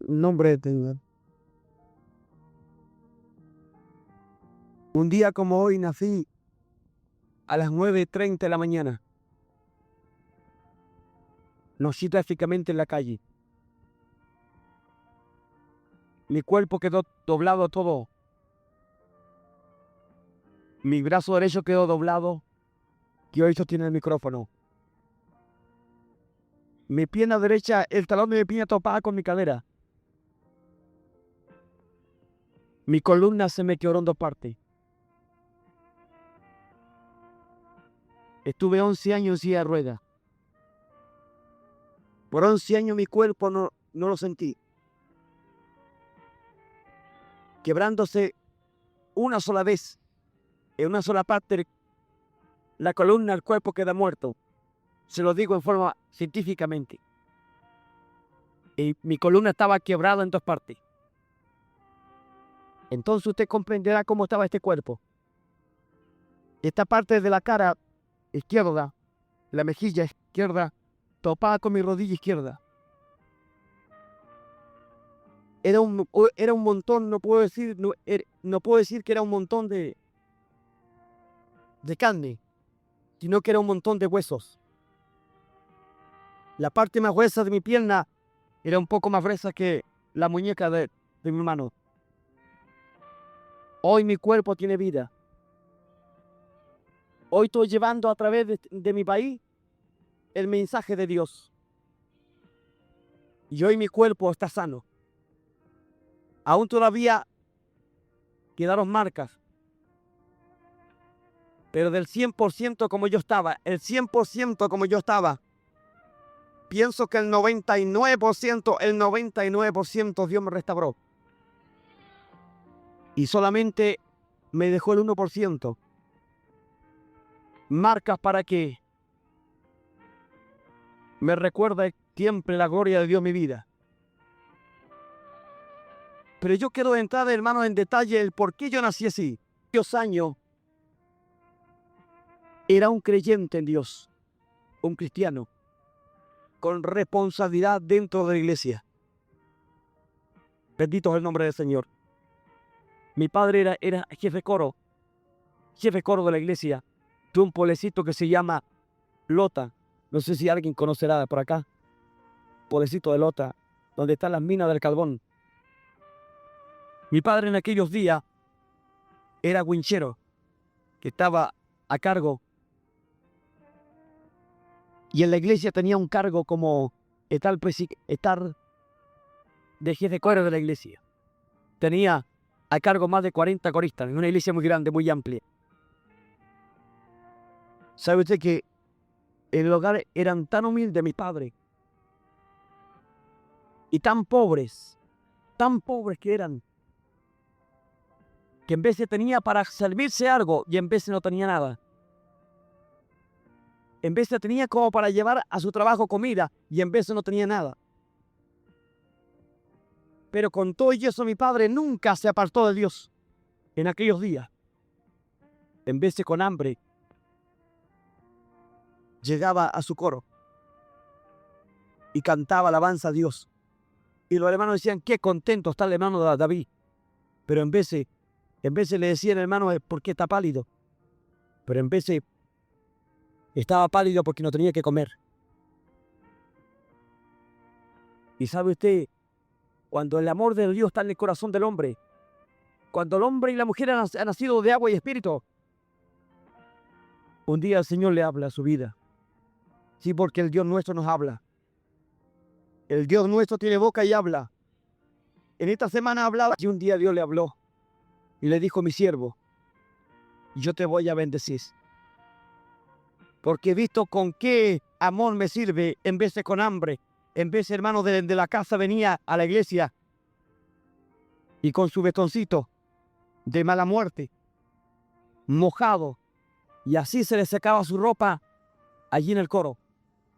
Nombre de Dios. Un día como hoy nací a las 9:30 de la mañana. Nací trágicamente en la calle. Mi cuerpo quedó doblado todo. Mi brazo derecho quedó doblado y hoy sostiene el micrófono. Mi pierna derecha, el talón de mi pierna topaba con mi cadera. Mi columna se me quebró en dos partes. Estuve 11 años en silla de ruedas. Por 11 años mi cuerpo no lo sentí. Quebrándose una sola vez, en una sola parte, la columna, el cuerpo queda muerto. Se lo digo en forma científicamente. Y mi columna estaba quebrada en dos partes. Entonces usted comprenderá cómo estaba este cuerpo. Esta parte de la cara izquierda, la mejilla izquierda, topada con mi rodilla izquierda. Era un montón, no puedo decir que era un montón de carne, sino que era un montón de huesos. La parte más gruesa de mi pierna era un poco más gruesa que la muñeca de mi mano. Hoy mi cuerpo tiene vida. Hoy estoy llevando a través de mi país el mensaje de Dios. Y hoy mi cuerpo está sano. Aún todavía quedaron marcas. Pero del 100% como yo estaba, pienso que el 99% Dios me restauró. Y solamente me dejó el 1%. Marcas para que me recuerde siempre la gloria de Dios en mi vida. Pero yo quiero entrar, hermano, en detalle el por qué yo nací así. Dios años era un creyente en Dios, un cristiano, con responsabilidad dentro de la iglesia. Bendito es el nombre del Señor. Mi padre era jefe coro de la iglesia de un pueblecito que se llama Lota. No sé si alguien conocerá por acá. Pueblecito de Lota, donde están las minas del carbón. Mi padre en aquellos días era winchero, que estaba a cargo. Y en la iglesia tenía un cargo como estar de jefe coro de la iglesia. Tenía a cargo más de 40 coristas, en una iglesia muy grande, muy amplia. ¿Sabe usted que en el hogar eran tan humildes mis padres? Y tan pobres que eran, que en vez de tenía para servirse algo y en vez de no tenía nada. En vez de tenía como para llevar a su trabajo comida y en vez de no tenía nada. Pero con todo y eso mi padre nunca se apartó de Dios en aquellos días. En vez de con hambre, llegaba a su coro y cantaba alabanza a Dios. Y los hermanos decían, qué contento está el hermano David. Pero en vez de le decían, hermano, ¿por qué está pálido? Pero en vez de estaba pálido porque no tenía que comer. Y sabe usted, cuando el amor de Dios está en el corazón del hombre, cuando el hombre y la mujer han nacido de agua y espíritu, un día el Señor le habla a su vida. Sí, porque el Dios nuestro nos habla. El Dios nuestro tiene boca y habla. En esta semana hablaba y un día Dios le habló y le dijo, mi siervo, yo te voy a bendecir. Porque he visto con qué amor me sirve en vez de con hambre. En vez, hermano, de la casa venía a la iglesia y con su vestoncito de mala muerte, mojado, y así se le secaba su ropa allí en el coro.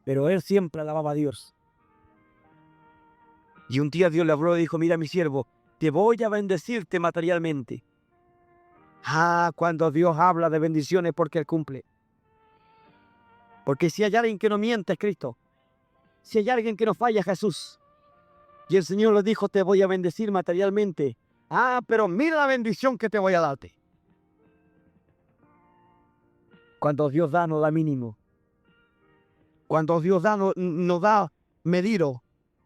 Pero él siempre alababa a Dios. Y un día Dios le habló y dijo, mira mi siervo, te voy a bendecirte materialmente. Cuando Dios habla de bendiciones porque Él cumple. Porque si hay alguien que no miente es Cristo. Si hay alguien que no falla es Jesús. Y el Señor le dijo, te voy a bendecir materialmente. Ah, pero mira la bendición que te voy a darte. Cuando Dios da, no da mínimo. Cuando Dios da, no da medido.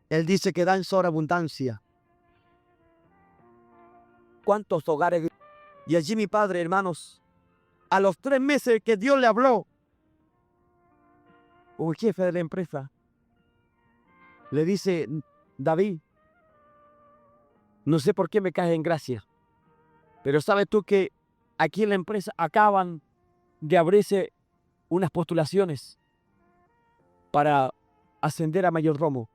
Él dice que da en sobreabundancia. ¿Cuántos hogares? Y allí mi padre, hermanos, a los 3 meses que Dios le habló, un jefe de la empresa le dice, David, no sé por qué me caes en gracia, pero sabes tú que aquí en la empresa acaban de abrirse unas postulaciones para ascender a mayordomo.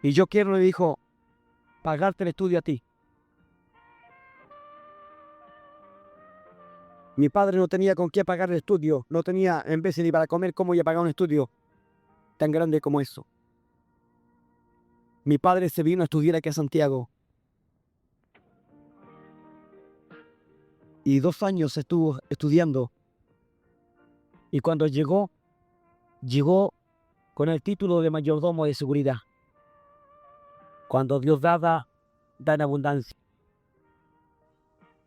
Y yo quiero, le dijo, pagarte el estudio a ti. Mi padre no tenía con qué pagar el estudio, no tenía, en vez de ni para comer, cómo iba a pagar un estudio tan grande como eso. Mi padre se vino a estudiar aquí a Santiago. Y 2 años estuvo estudiando. Y cuando llegó con el título de mayordomo de seguridad. Cuando Dios da en abundancia.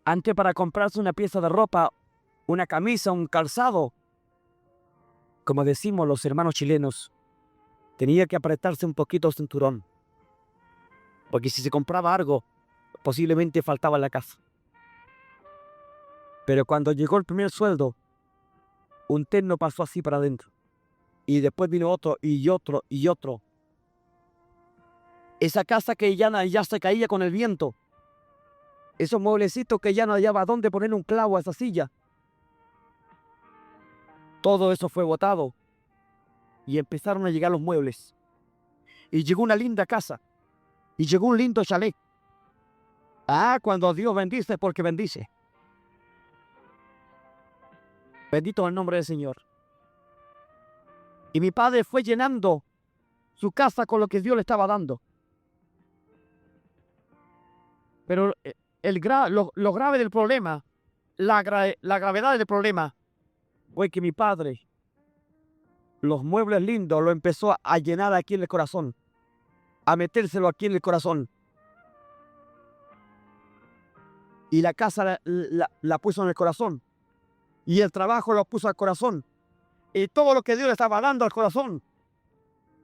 Antes, para comprarse una pieza de ropa, una camisa, un calzado, como decimos los hermanos chilenos, tenía que apretarse un poquito el cinturón. Porque si se compraba algo, posiblemente faltaba en la casa. Pero cuando llegó el primer sueldo, un terno pasó así para adentro. Y después vino otro y otro y otro. Esa casa que ya se caía con el viento. Esos mueblecitos que ya no hallaba dónde poner un clavo a esa silla. Todo eso fue botado. Y empezaron a llegar los muebles. Y llegó una linda casa. Y llegó un lindo chalet. Ah, cuando Dios bendice, porque bendice. Bendito el nombre del Señor. Y mi padre fue llenando su casa con lo que Dios le estaba dando. Pero lo grave del problema, la gravedad del problema, fue que mi padre, los muebles lindos, lo empezó a llenar aquí en el corazón, a metérselo aquí en el corazón. Y la casa la puso en el corazón. Y el trabajo lo puso al corazón. Y todo lo que Dios le estaba dando al corazón.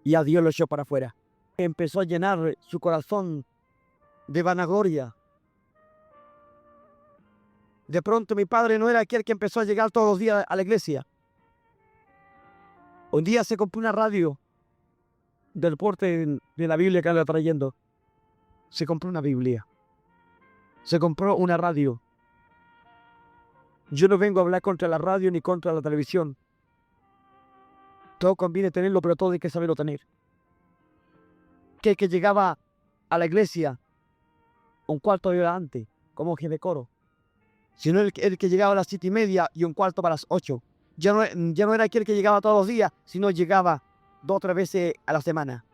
Y a Dios lo echó para afuera. Empezó a llenar su corazón de vanagloria. De pronto mi padre no era aquel que empezó a llegar todos los días a la iglesia. Un día se compró una radio del porte de la Biblia que anda trayendo. Se compró una Biblia. Se compró una radio. Yo no vengo a hablar contra la radio ni contra la televisión. Todo conviene tenerlo, pero todo hay que saberlo tener. Que llegaba a la iglesia un cuarto de hora antes, como jefe de coro. Sino el que llegaba a las 7:30 y un cuarto para las 8. Ya no era aquel que llegaba todos los días, sino llegaba 2 o 3 veces a la semana.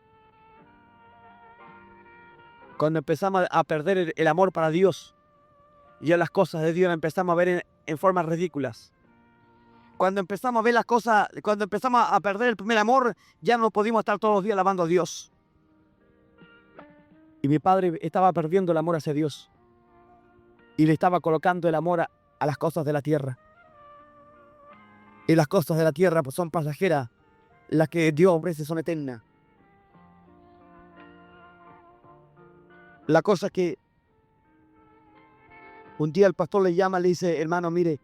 Cuando empezamos a perder el amor para Dios, y a las cosas de Dios las empezamos a ver en formas ridículas. Cuando empezamos a ver las cosas, cuando empezamos a perder el primer amor, ya no pudimos estar todos los días alabando a Dios. Y mi padre estaba perdiendo el amor hacia Dios. Y le estaba colocando el amor a las cosas de la tierra. Y las cosas de la tierra pues son pasajeras. Las que Dios ofrece son eternas. La cosa es que un día el pastor le llama y le dice, hermano, mire,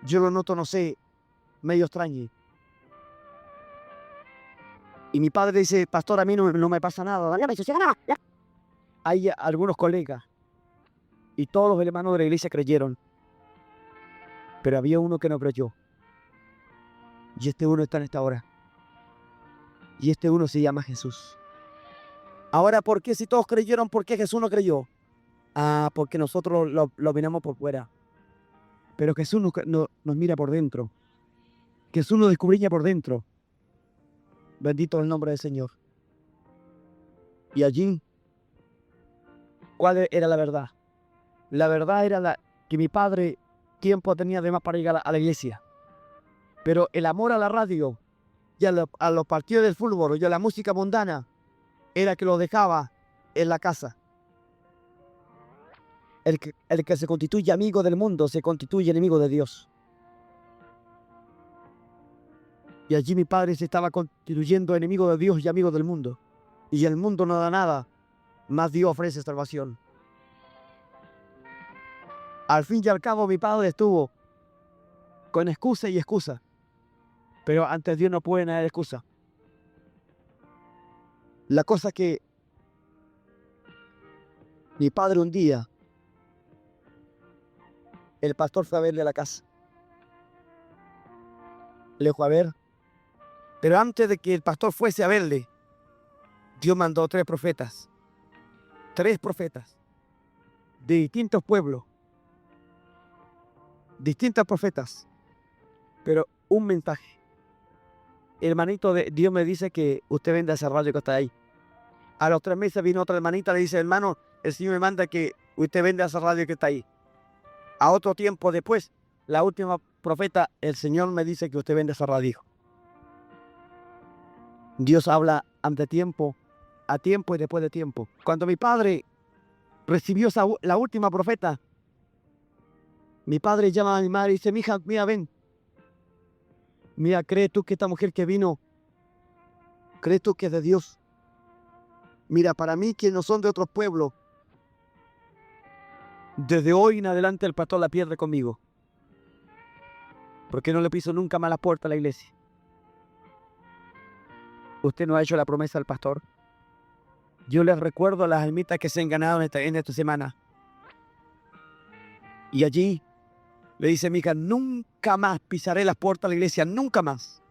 yo lo noto, no sé, medio extraño. Y mi padre dice, pastor, a mí no me pasa nada. Hay algunos colegas y todos los hermanos de la iglesia creyeron. Pero había uno que no creyó. Y este uno está en esta hora. Y este uno se llama Jesús. Ahora, ¿por qué si todos creyeron, por qué Jesús no creyó? Ah, porque nosotros lo miramos por fuera. Pero Jesús nos mira por dentro. Jesús nos descubriña por dentro. Bendito el nombre del Señor. Y allí, ¿cuál era la verdad? La verdad era que mi padre tiempo tenía de más para llegar a la iglesia. Pero el amor a la radio y a los partidos del fútbol y a la música mundana era que lo dejaba en la casa. El que se constituye amigo del mundo se constituye enemigo de Dios. Y allí mi padre se estaba constituyendo enemigo de Dios y amigo del mundo. Y el mundo no da nada, más Dios ofrece salvación. Al fin y al cabo mi padre estuvo con excusa y excusa. Pero ante Dios no pueden haber excusa. La cosa es que mi padre un día, el pastor fue a verle a la casa. Le fue a ver. Pero antes de que el pastor fuese a verle, Dios mandó 3 profetas. 3 profetas de distintos pueblos. Distintas profetas. Pero un mensaje. Hermanito, Dios me dice que usted vende ese radio que está ahí. A los 3 meses vino otra hermanita, le dice, hermano, el Señor me manda que usted vende ese radio que está ahí. A otro tiempo después, la última profeta, el Señor me dice que usted vende ese radio. Dios habla ante tiempo, a tiempo y después de tiempo. Cuando mi padre recibió la última profeta, mi padre llama a mi madre y dice, mija, mira, ven. Mira, ¿crees tú que esta mujer que vino, crees tú que es de Dios? Mira, para mí que no son de otros pueblos, desde hoy en adelante el pastor la pierde conmigo. Porque no le piso nunca más la puerta a la iglesia. Usted no ha hecho la promesa al pastor. Yo les recuerdo las almitas que se han ganado en esta semana. Y allí le dice mi hija, nunca más pisaré las puertas de la iglesia, nunca más.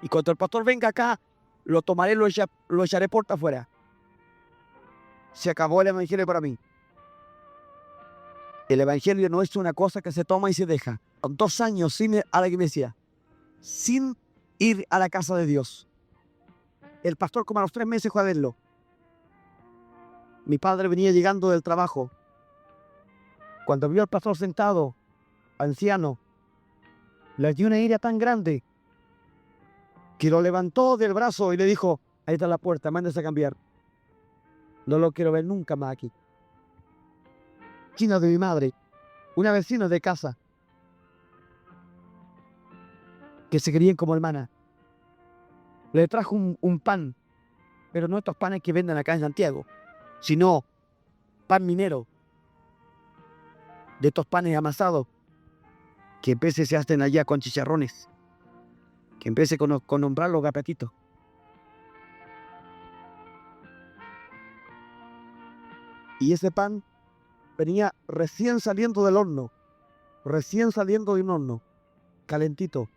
Y cuando el pastor venga acá, lo tomaré, lo echaré puerta afuera. Se acabó el evangelio para mí. El evangelio no es una cosa que se toma y se deja. 2 años sin ir a la iglesia, sin ir a la casa de Dios. El pastor como a los 3 meses fue a verlo. Mi padre venía llegando del trabajo. Cuando vio al pastor sentado, anciano, le dio una ira tan grande que lo levantó del brazo y le dijo, ahí está la puerta, mándese a cambiar. No lo quiero ver nunca más aquí. Vecina de mi madre, una vecina de casa, que se querían como hermana, le trajo un pan, pero no estos panes que venden acá en Santiago, sino pan minero, de estos panes amasados, que en veces se hacen allá con chicharrones, que en vez con nombrar los gapetitos. Y ese pan venía recién saliendo del horno, recién saliendo de un horno, calentito.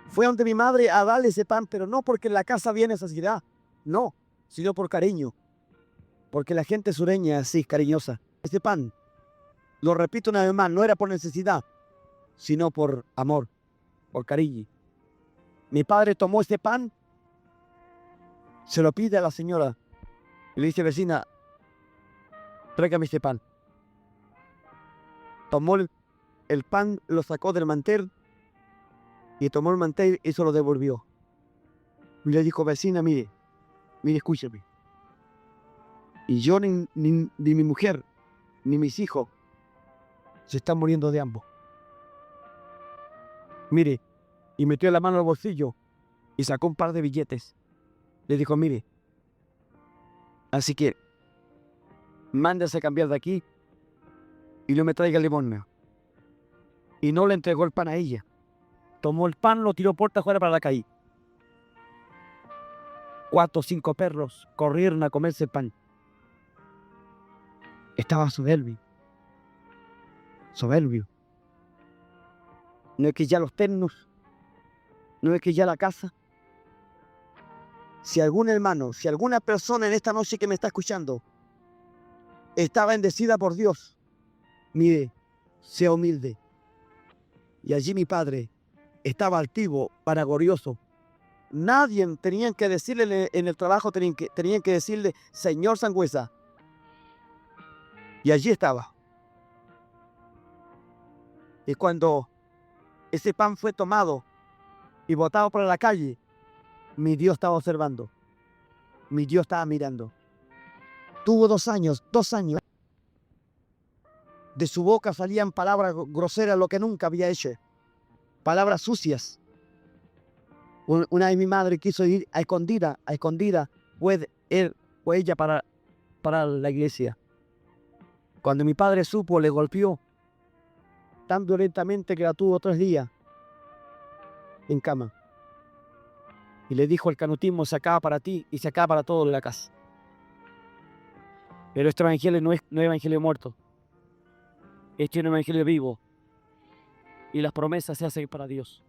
Fue ante mi madre a darle ese pan, pero no porque en la casa había necesidad, no, sino por cariño, porque la gente sureña es así, cariñosa. Ese pan, lo repito una vez más, no era por necesidad, sino por amor, por cariño. Mi padre tomó ese pan, se lo pide a la señora y le dice, vecina, tráigame ese pan. Tomó el pan, lo sacó del mantel y tomó el mantel y se lo devolvió. Y le dijo, vecina, mire, escúcheme. Y yo ni mi mujer, ni mis hijos se están muriendo de hambre. Mire, y metió la mano al bolsillo y sacó un par de billetes. Le dijo, mire, así que mándese a cambiar de aquí y no me traiga limosna. Y no le entregó el pan a ella. Tomó el pan, lo tiró puerta afuera para la calle. 4 o 5 perros corrieron a comerse el pan. Estaba soberbio. Soberbio. No es que ya los ternos, no es que ya la casa. Si algún hermano, si alguna persona en esta noche que me está escuchando está bendecida por Dios, mire, sea humilde. Y allí mi padre estaba altivo, vanaglorioso. Nadie tenían que decirle en el trabajo, tenían que decirle, señor Sangüesa. Y allí estaba. Y cuando ese pan fue tomado y botado por la calle, mi Dios estaba observando. mi Dios estaba mirando. Tuvo 2 años, 2 años. De su boca salían palabras groseras, lo que nunca había hecho. Palabras sucias. Una vez mi madre quiso ir a escondida, fue ella para la iglesia. Cuando mi padre supo, le golpeó tan violentamente que la tuvo 3 días en cama. Y le dijo: el canutismo se acaba para ti y se acaba para todos en la casa. Pero este evangelio no es evangelio muerto. Este es un evangelio vivo. Y las promesas se hacen para Dios.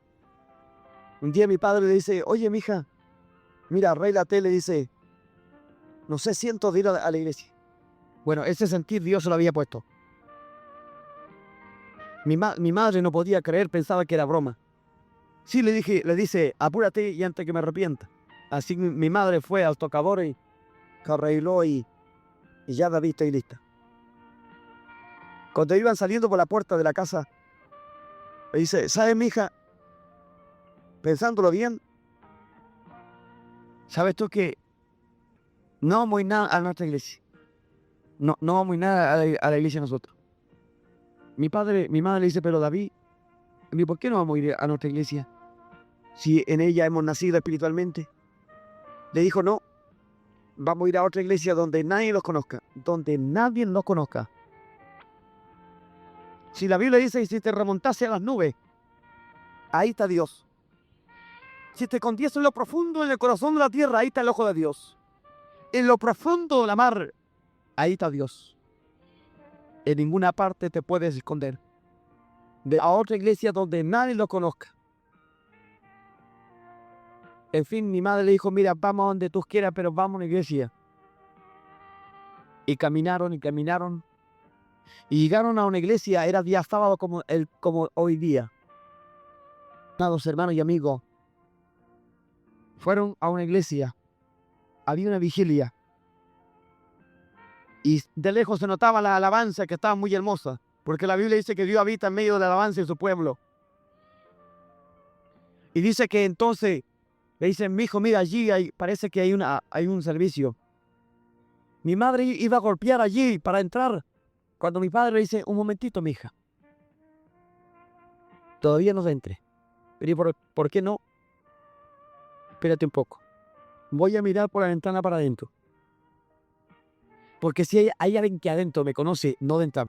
Un día mi padre le dice: oye, mija, mira, arréglate, le dice, no sé, siento de ir a la iglesia. Bueno, ese sentir Dios se lo había puesto. Mi madre no podía creer, pensaba que era broma. Sí, le dice, apúrate y antes que me arrepienta. Así mi madre fue al tocador y arregló y ya la vista y lista. Cuando iban saliendo por la puerta de la casa, le dice: ¿sabes, mija? Pensándolo bien, ¿sabes tú que no vamos a ir nada a nuestra iglesia? No vamos a ir nada a la iglesia nosotros. Mi madre le dice: pero David, ¿por qué no vamos a ir a nuestra iglesia si en ella hemos nacido espiritualmente? Le dijo: no, vamos a ir a otra iglesia donde nadie los conozca. Donde nadie los conozca. Si la Biblia dice: y si te remontase a las nubes, ahí está Dios. Si te escondiese en lo profundo, en el corazón de la tierra, ahí está el ojo de Dios. En lo profundo de la mar, ahí está Dios. En ninguna parte te puedes esconder. De a otra iglesia donde nadie lo conozca. En fin, mi madre le dijo: mira, vamos a donde tú quieras, pero vamos a una iglesia. Y caminaron. Y llegaron a una iglesia, era día sábado como hoy día. Amados hermanos y amigos, fueron a una iglesia. Había una vigilia. Y de lejos se notaba la alabanza, que estaba muy hermosa. Porque la Biblia dice que Dios habita en medio de la alabanza en su pueblo. Y dice que entonces le dicen: mi hijo, mira, allí parece que hay un servicio. Mi madre iba a golpear allí para entrar, cuando mi padre le dice: un momentito, mi hija. Todavía no entre. Pero ¿por qué no? Espérate un poco. Voy a mirar por la ventana para adentro. Porque si hay alguien que adentro me conoce, no de entrar.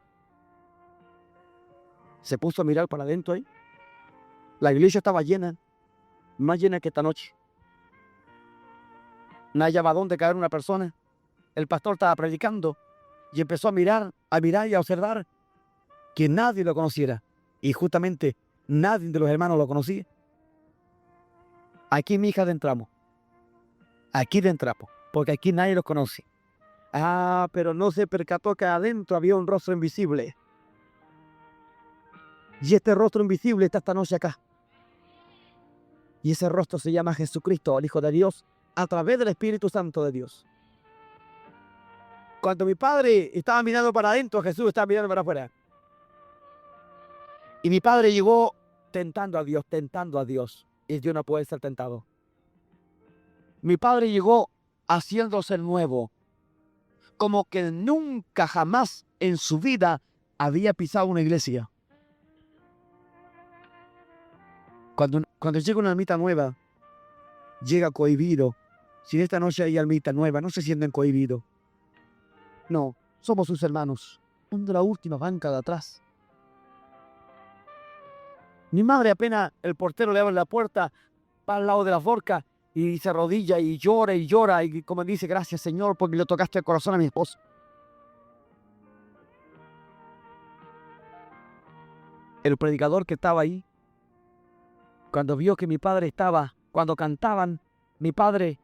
Se puso a mirar para adentro ahí. La iglesia estaba llena, más llena que esta noche. No hallaba dónde caer una persona. El pastor estaba predicando y empezó a mirar y a observar que nadie lo conociera. Y justamente nadie de los hermanos lo conocía. Aquí, mi hija, entramos. Aquí entramos, porque aquí nadie los conoce. Ah, pero no se percató que adentro había un rostro invisible. Y este rostro invisible está esta noche acá. Y ese rostro se llama Jesucristo, el Hijo de Dios, a través del Espíritu Santo de Dios. Cuando mi padre estaba mirando para adentro, Jesús estaba mirando para afuera. Y mi padre llegó tentando a Dios. Y Dios no puede ser tentado. Mi padre llegó haciéndose nuevo. Como que nunca jamás en su vida había pisado una iglesia. Cuando llega una almita nueva, llega cohibido. Si esta noche hay almita nueva, no se sienten cohibidos. No, somos sus hermanos. Son de la última banca de atrás. Mi madre, apenas el portero le abre la puerta, va al lado de la forca y se arrodilla y llora y como dice: gracias, Señor, porque le tocaste el corazón a mi esposo. El predicador que estaba ahí, cuando vio que mi padre estaba, cuando cantaban, mi padre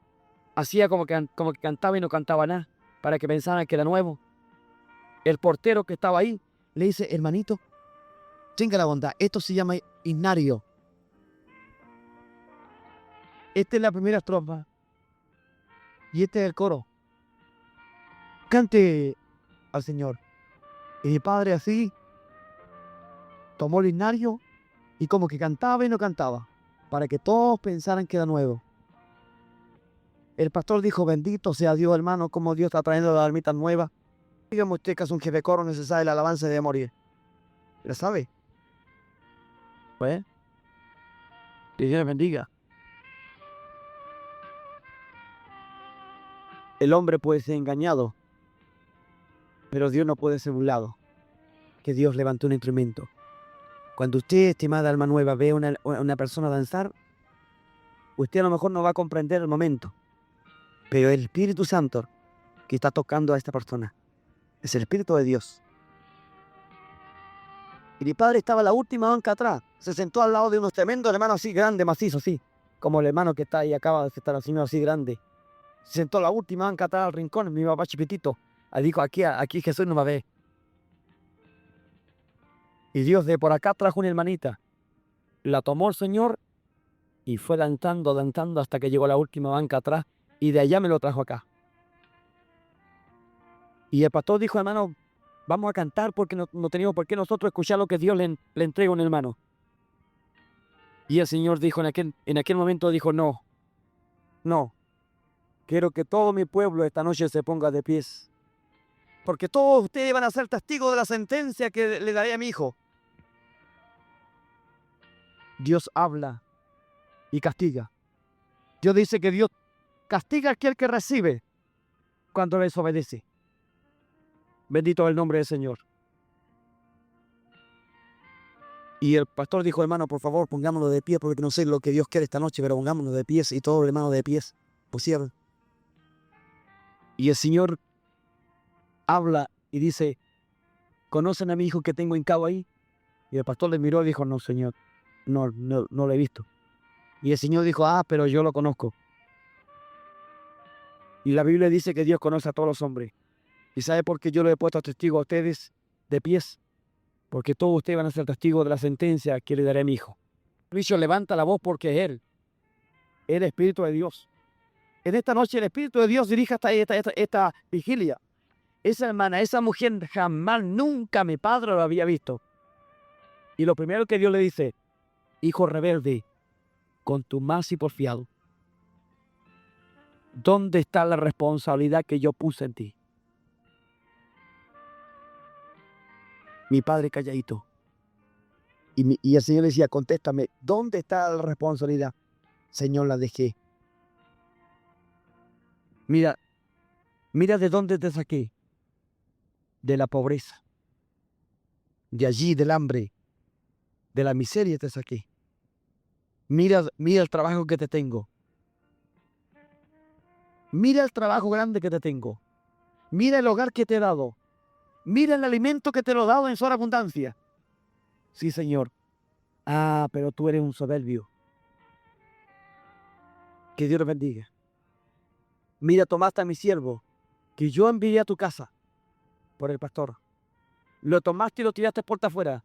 hacía como que cantaba y no cantaba nada, para que pensaran que era nuevo. El portero que estaba ahí le dice: hermanito, tenga la bondad, esto se llama himnario. Esta es la primera estrofa. Y este es el coro. Cante al Señor. Y mi padre así tomó el himnario y como que cantaba y no cantaba, para que todos pensaran que era nuevo. El pastor dijo, bendito sea Dios, hermano, como Dios está trayendo la almita nueva. Dígame usted que es un jefe de coro necesario, el alabanza de morir. ¿La sabe? Pues, que Dios le bendiga. El hombre puede ser engañado, pero Dios no puede ser burlado. Que Dios levantó un instrumento. Cuando usted, estimada alma nueva, ve a una persona danzar, usted a lo mejor no va a comprender el momento, pero el Espíritu Santo que está tocando a esta persona es el Espíritu de Dios. Y mi padre estaba en la última banca atrás, se sentó al lado de unos tremendos hermanos así grandes, macizos, así, como el hermano que está ahí, acaba de estar el señor así grande. Se sentó en la última banca atrás al rincón, mi papá chiquitito. Ahí dijo, aquí Jesús no me ve. Y Dios de por acá trajo una hermanita. La tomó el Señor y fue danzando hasta que llegó a la última banca atrás y de allá me lo trajo acá. Y el pastor dijo, hermano, vamos a cantar porque no teníamos por qué nosotros escuchar lo que Dios le entrega a un hermano. Y el Señor dijo en aquel momento, dijo, no, quiero que todo mi pueblo esta noche se ponga de pies. Porque todos ustedes van a ser testigos de la sentencia que le daré a mi hijo. Dios habla y castiga. Dios dice que Dios castiga a aquel que recibe cuando desobedece. Bendito el nombre del Señor. Y el pastor dijo, hermano, por favor, pongámonos de pie, porque no sé lo que Dios quiere esta noche, pero pongámonos de pies, y todos hermanos de pies pusieron. Y el Señor habla y dice, ¿conocen a mi hijo que tengo hincado ahí? Y el pastor le miró y dijo, no, Señor, no lo he visto. Y el Señor dijo, pero yo lo conozco. Y la Biblia dice que Dios conoce a todos los hombres. ¿Y sabe por qué yo le he puesto testigo a ustedes de pies? Porque todos ustedes van a ser testigos de la sentencia que le daré a mi hijo. Cristo levanta la voz porque es Él, el Espíritu de Dios. En esta noche el Espíritu de Dios dirige hasta esta vigilia. Esa hermana, esa mujer jamás, nunca mi padre lo había visto. Y lo primero que Dios le dice, hijo rebelde, contumaz y porfiado, ¿dónde está la responsabilidad que yo puse en ti? Mi padre calladito. Y el Señor le decía, contéstame, ¿dónde está la responsabilidad? Señor, la dejé. Mira de dónde te saqué. De la pobreza. De allí, del hambre. De la miseria te saqué. Mira el trabajo que te tengo. Mira el trabajo grande que te tengo. Mira el hogar que te he dado. Mira el alimento que te lo he dado en su abundancia. Sí, Señor. Pero tú eres un soberbio. Que Dios te bendiga. Mira, tomaste a mi siervo, que yo envié a tu casa por el pastor. Lo tomaste y lo tiraste puerta afuera.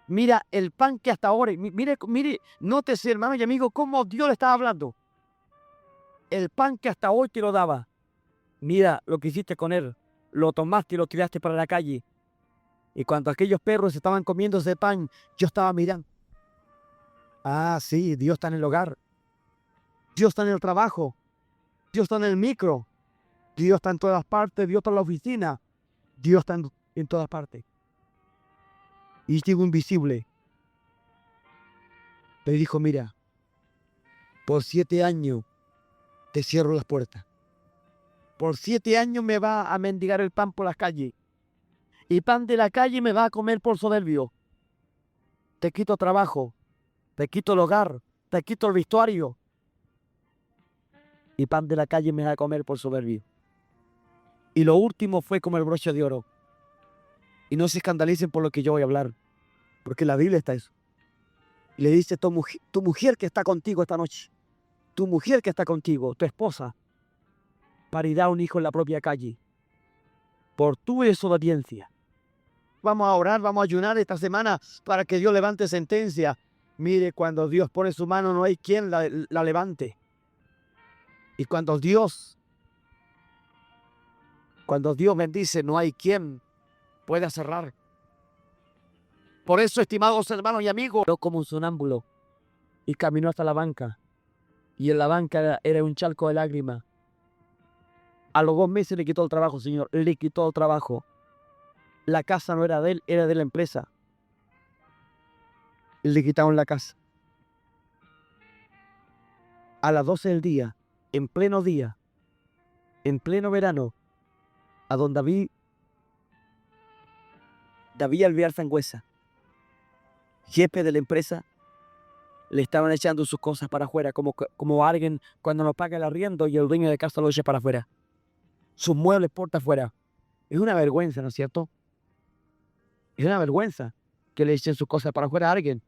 Mira el pan que hasta ahora, mire, nótese, hermano y amigo, cómo Dios le estaba hablando. El pan que hasta hoy te lo daba. Mira lo que hiciste con él. Lo tomaste y lo tiraste para la calle. Y cuando aquellos perros estaban comiendo ese pan, yo estaba mirando. Sí, Dios está en el hogar. Dios está en el trabajo. Dios está en el micro. Dios está en todas partes. Dios está en la oficina. Dios está en todas partes. Y digo invisible. Le dijo, mira, por 7 años te cierro las puertas. Por 7 años me va a mendigar el pan por las calles. Y pan de la calle me va a comer por soberbio. Te quito trabajo. Te quito el hogar. Te quito el vestuario. Y pan de la calle me va a comer por soberbio. Y lo último fue como el broche de oro. Y no se escandalicen por lo que yo voy a hablar. Porque en la Biblia está eso. Y le dice, tu mujer que está contigo esta noche. Tu mujer que está contigo, tu esposa. Parirá un hijo en la propia calle. Por tu desobediencia. Vamos a orar, vamos a ayunar esta semana para que Dios levante sentencia. Mire, cuando Dios pone su mano no hay quien la levante. Y cuando Dios bendice no hay quien pueda cerrar. Por eso, estimados hermanos y amigos, yo como un sonámbulo y caminó hasta la banca. Y en la banca era un charco de lágrimas. A los 2 meses le quitó el trabajo, señor. Le quitó el trabajo. La casa no era de él, era de la empresa. Le quitaron la casa. A las 12 del día, en pleno día, en pleno verano, a don David Alvear Sangüesa, jefe de la empresa, le estaban echando sus cosas para afuera, como alguien cuando no paga el arriendo y el dueño de casa lo echa para afuera. Sus muebles porta afuera. Es una vergüenza, ¿no es cierto? Es una vergüenza que le echen sus cosas para afuera a alguien.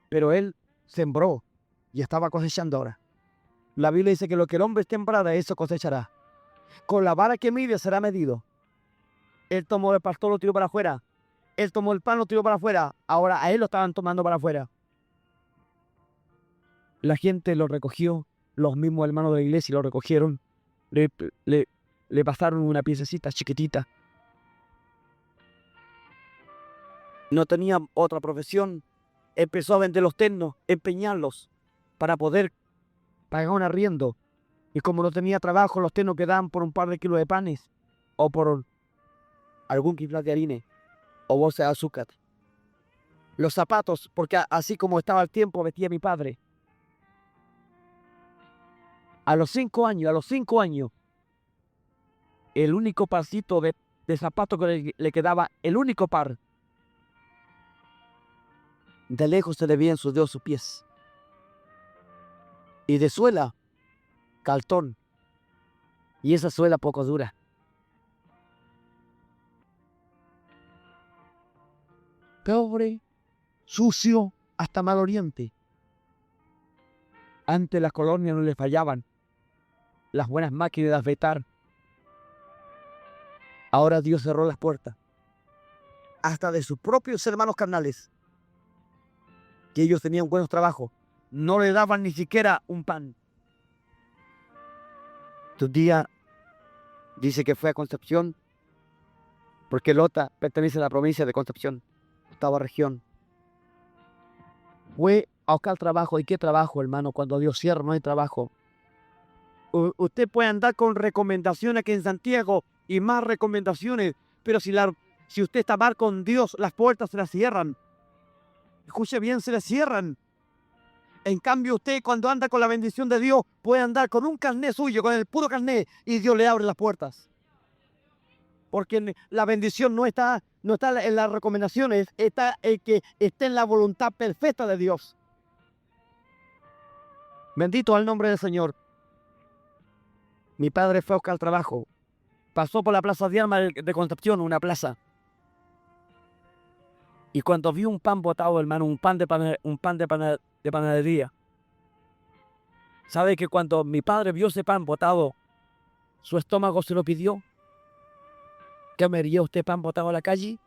Pero él sembró y estaba cosechando ahora. La Biblia dice que lo que el hombre sembrara, eso cosechará. Con la vara que mide será medido. Él tomó el pastor, lo tiró para afuera. Él tomó el pan, lo tiró para afuera. Ahora a él lo estaban tomando para afuera. La gente lo recogió. Los mismos hermanos de la iglesia lo recogieron. Le pasaron una piececita chiquitita. No tenía otra profesión. Empezó a vender los ternos, empeñarlos para poder pagar un arriendo. Y como no tenía trabajo, los ternos quedaban por un par de kilos de panes o por algún quiflas de harina o bolsa de azúcar. Los zapatos, porque así como estaba el tiempo, vestía mi padre. A los 5 años, el único parcito de zapatos que le quedaba, el único par, de lejos se le veían sus dedos, sus pies. Y de suela, cartón. Y esa suela poco dura. Pobre, sucio, hasta maloliente. Antes las colonias no le fallaban. Las buenas máquinas de afeitar. Ahora Dios cerró las puertas. Hasta de sus propios hermanos carnales, que ellos tenían buenos trabajos, no le daban ni siquiera un pan. Un día dice que fue a Concepción, porque Lota pertenece a la provincia de Concepción, octava región. Fue a buscar trabajo. ¿Y qué trabajo, hermano? Cuando Dios cierra no hay trabajo. Usted puede andar con recomendaciones aquí en Santiago y más recomendaciones, pero si usted está mal con Dios, las puertas se las cierran. Escuche bien, se las cierran. En cambio, usted cuando anda con la bendición de Dios puede andar con un carné suyo, con el puro carné, y Dios le abre las puertas. Porque la bendición no está en las recomendaciones, está en que esté en la voluntad perfecta de Dios. Bendito al nombre del Señor. Mi padre fue a buscar trabajo. Pasó por la plaza de armas de Concepción, una plaza. Y cuando vio un pan botado, hermano, un pan de panadería. ¿Sabe que cuando mi padre vio ese pan botado, su estómago se lo pidió? ¿Comería usted pan botado a la calle?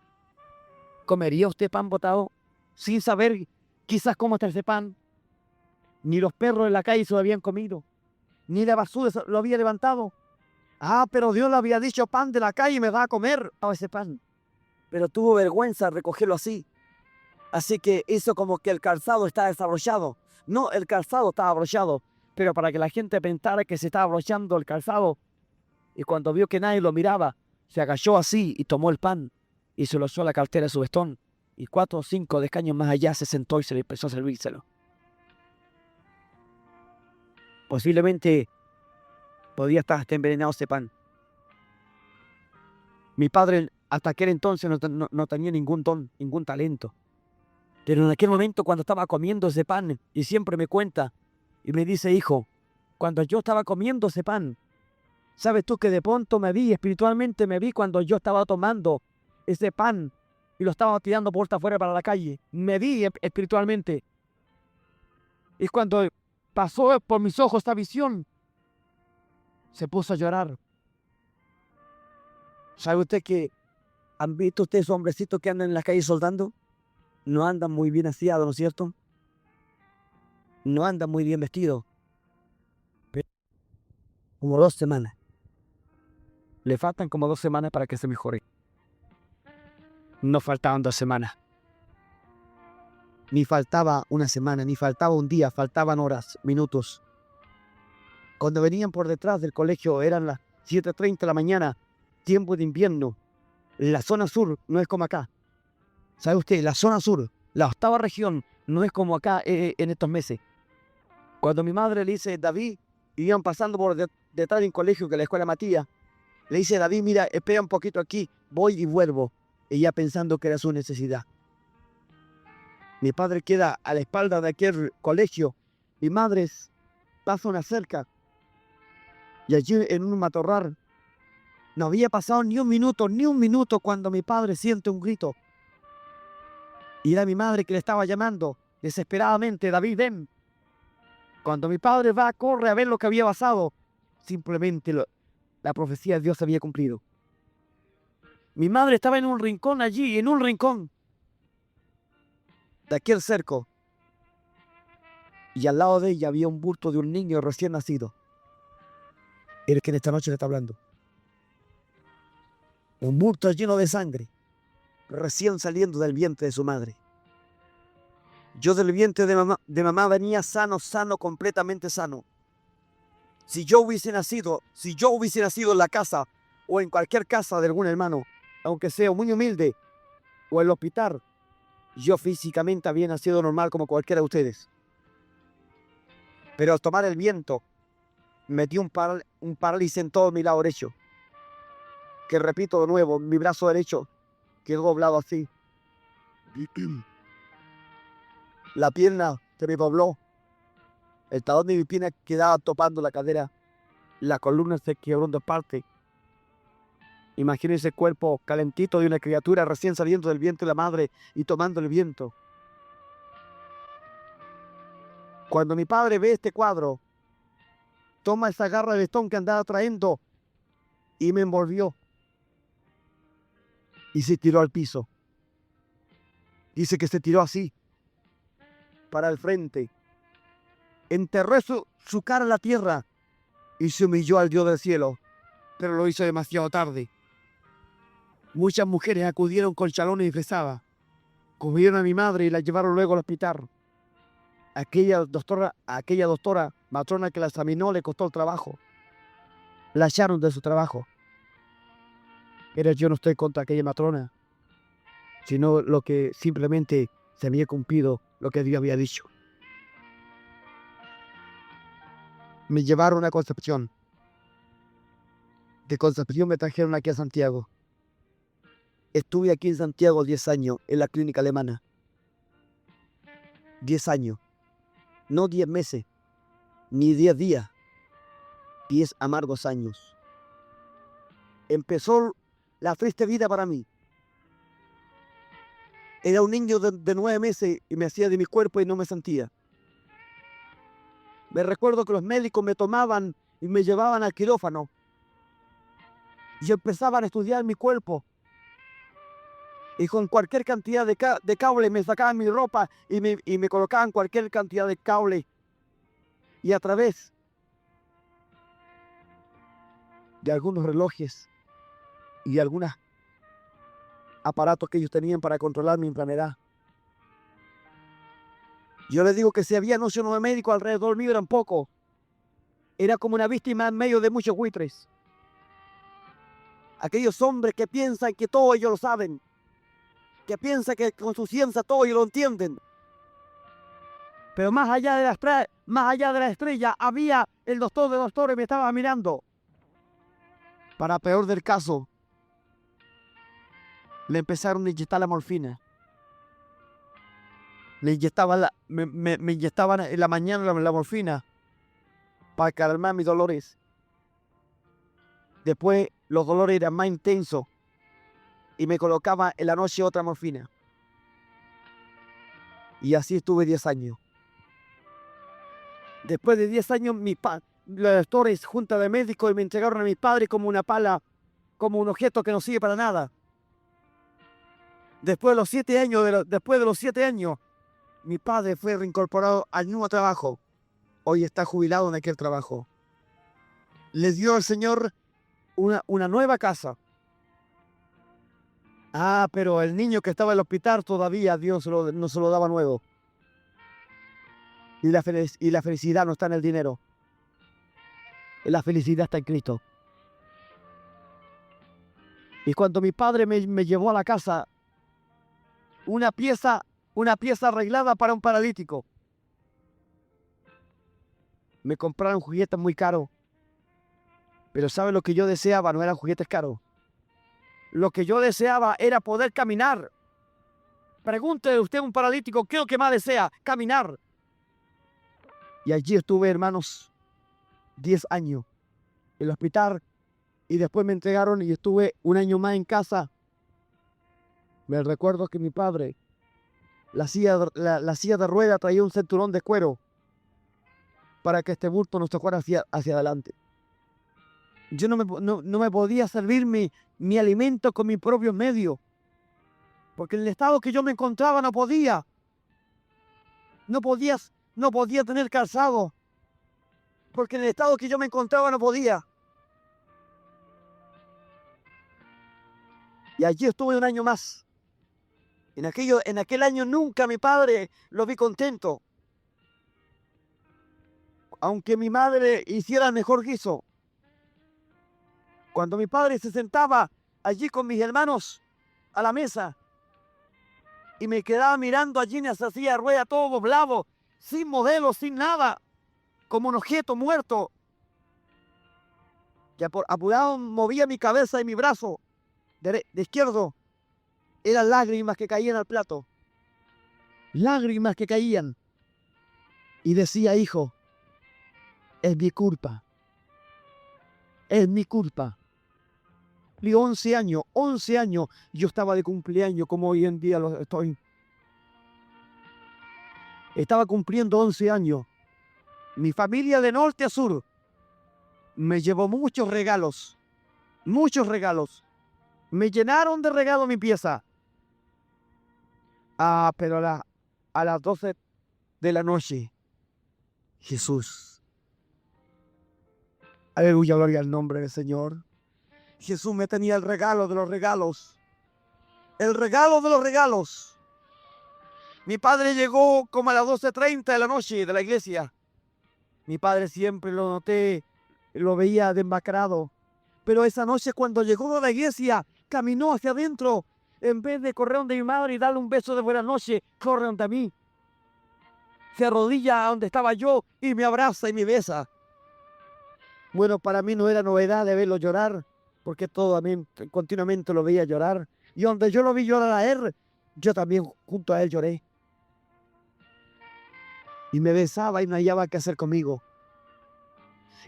¿Comería usted pan botado sin saber quizás cómo está ese pan? Ni los perros en la calle se lo habían comido, ni la basura lo había levantado. Ah, pero Dios le había dicho pan de la calle y me va a comer ese pan. Pero tuvo vergüenza recogerlo así. Así que hizo como que el calzado estaba desabrochado. No, el calzado estaba abrochado, pero para que la gente pensara que se estaba abrochando el calzado. Y cuando vio que nadie lo miraba, se agachó así y tomó el pan y se lo echó a la cartera de su vestón. Y 4 o 5 de escaños más allá se sentó y se le empezó a servírselo. Posiblemente podía estar hasta envenenado ese pan. Mi padre hasta aquel entonces no tenía ningún don, ningún talento. Pero en aquel momento cuando estaba comiendo ese pan, y siempre me cuenta y me dice: hijo, cuando yo estaba comiendo ese pan, ¿sabes tú que de pronto espiritualmente me vi cuando yo estaba tomando ese pan y lo estaba tirando puerta afuera para la calle? Me vi espiritualmente. Y cuando pasó por mis ojos esta visión, se puso a llorar. ¿Sabe usted que han visto ustedes esos hombrecitos que andan en la calle soldando? No andan muy bien aseados, ¿no es cierto? No andan muy bien vestidos. Pero como 2 semanas. Le faltan como 2 semanas para que se mejore. No faltaban 2 semanas. Ni faltaba una semana, ni faltaba un día, faltaban horas, minutos. Cuando venían por detrás del colegio, eran las 7:30 de la mañana, tiempo de invierno. La zona sur no es como acá. ¿Sabe usted? La zona sur, la 8ª región, no es como acá en estos meses. Cuando mi madre le dice, David, iban pasando por detrás de un colegio que es la escuela Matías, le dice, David, mira, espera un poquito aquí, voy y vuelvo. Ella pensando que era su necesidad. Mi padre queda a la espalda de aquel colegio. Mi madre pasa una cerca. Y allí en un matorral, no había pasado ni un minuto cuando mi padre siente un grito. Y era mi madre que le estaba llamando desesperadamente, David, ven. Cuando mi padre va, corre a ver lo que había pasado. Simplemente la profecía de Dios se había cumplido. Mi madre estaba en un rincón allí, en un rincón de aquel cerco. Y al lado de ella había un bulto de un niño recién nacido. El que en esta noche le está hablando. Un bulto lleno de sangre, recién saliendo del vientre de su madre. Yo del vientre de mamá venía sano, completamente sano. Si yo hubiese nacido en la casa o en cualquier casa de algún hermano, aunque sea muy humilde, o en el hospital, yo físicamente había nacido normal como cualquiera de ustedes. Pero al tomar el viento, metí un parálisis en todo mi lado derecho. Que repito de nuevo, mi brazo derecho quedó doblado así. La pierna se me dobló. El talón de mi pierna quedaba topando la cadera. La columna se quebró en 2 partes. Imagínense el cuerpo calentito de una criatura recién saliendo del vientre de la madre y tomando el viento. Cuando mi padre ve este cuadro, toma esa garra de listón que andaba trayendo y me envolvió. Y se tiró al piso. Dice que se tiró así, para el frente. Enterró su cara en la tierra y se humilló al Dios del cielo, pero lo hizo demasiado tarde. Muchas mujeres acudieron con chalones y fresadas. Cogieron a mi madre y la llevaron luego al hospital. Aquella doctora, matrona que la examinó, le costó el trabajo. La echaron de su trabajo. Pero yo no estoy contra aquella matrona, sino lo que simplemente se había cumplido lo que Dios había dicho. Me llevaron a Concepción. De Concepción me trajeron aquí a Santiago. Estuve aquí en Santiago 10 años, en la clínica alemana. 10 años. No 10 meses, ni 10 días. 10 amargos años. Empezó la triste vida para mí. Era un niño de 9 meses y me hacía de mi cuerpo y no me sentía. Me recuerdo que los médicos me tomaban y me llevaban al quirófano. Y empezaban a estudiar mi cuerpo. Y con cualquier cantidad de cable me sacaban mi ropa y me colocaban cualquier cantidad de cable. Y a través de algunos relojes y algunos aparatos que ellos tenían para controlar mi enfermedad. Yo les digo que si había nociones de médicos alrededor mío eran pocos. Era como una víctima en medio de muchos buitres. Aquellos hombres que piensan que todo ellos lo saben. Que piensan que con su ciencia todo ellos lo entienden. Pero más allá de la estrella había el doctor de doctores me estaba mirando. Para peor del caso, le empezaron a inyectar la morfina. Me inyectaban en la mañana la morfina para calmar mis dolores. Después los dolores eran más intensos y me colocaba en la noche otra morfina. Y así estuve 10 años. Después de 10 años, los doctores, junta de médicos, y me entregaron a mi padre como una pala, como un objeto que no sirve para nada. Después de los 7 años, mi padre fue reincorporado al nuevo trabajo. Hoy está jubilado en aquel trabajo. Le dio al Señor una nueva casa. Pero el niño que estaba en el hospital todavía Dios no se lo daba nuevo. Y la felicidad no está en el dinero. La felicidad está en Cristo. Y cuando mi padre me llevó a la casa una pieza arreglada para un paralítico, me compraron juguetes muy caros. Pero ¿sabe lo que yo deseaba? No eran juguetes caros. Lo que yo deseaba era poder caminar. Pregúntele usted a un paralítico, ¿qué es lo que más desea? Caminar. Y allí estuve, hermanos, 10 años en el hospital. Y después me entregaron y estuve un año más en casa. Me recuerdo que mi padre, la silla de rueda traía un cinturón de cuero para que este bulto no se fuera hacia adelante. Yo no me podía servir mi alimento con mis propios medios, porque en el estado que yo me encontraba no podía tener calzado, porque en el estado que yo me encontraba no podía. Y allí estuve un año más. En aquel año nunca a mi padre lo vi contento. Aunque mi madre hiciera el mejor guiso. Cuando mi padre se sentaba allí con mis hermanos a la mesa y me quedaba mirando allí en esa silla de rueda todo doblado, sin modelo, sin nada, como un objeto muerto. Y apurado movía mi cabeza y mi brazo de izquierdo. Eran lágrimas que caían al plato. Lágrimas que caían. Y decía, hijo, es mi culpa. Es mi culpa. Y 11 años, yo estaba de cumpleaños como hoy en día lo estoy. Estaba cumpliendo 11 años. Mi familia de norte a sur me llevó muchos regalos. Muchos regalos. Me llenaron de regalos mi pieza. Pero a las 12 de la noche, Jesús. Aleluya, gloria al nombre del Señor. Jesús me tenía el regalo de los regalos. El regalo de los regalos. Mi padre llegó como a las 12:30 de la noche de la iglesia. Mi padre siempre lo noté, lo veía demacrado. Pero esa noche cuando llegó a la iglesia, caminó hacia adentro. En vez de correr donde mi madre y darle un beso de buenas noches, corre donde mí. Se arrodilla donde estaba yo y me abraza y me besa. Bueno, para mí no era novedad de verlo llorar, porque continuamente lo veía llorar. Y donde yo lo vi llorar a él, yo también junto a él lloré. Y me besaba y no hallaba qué hacer conmigo.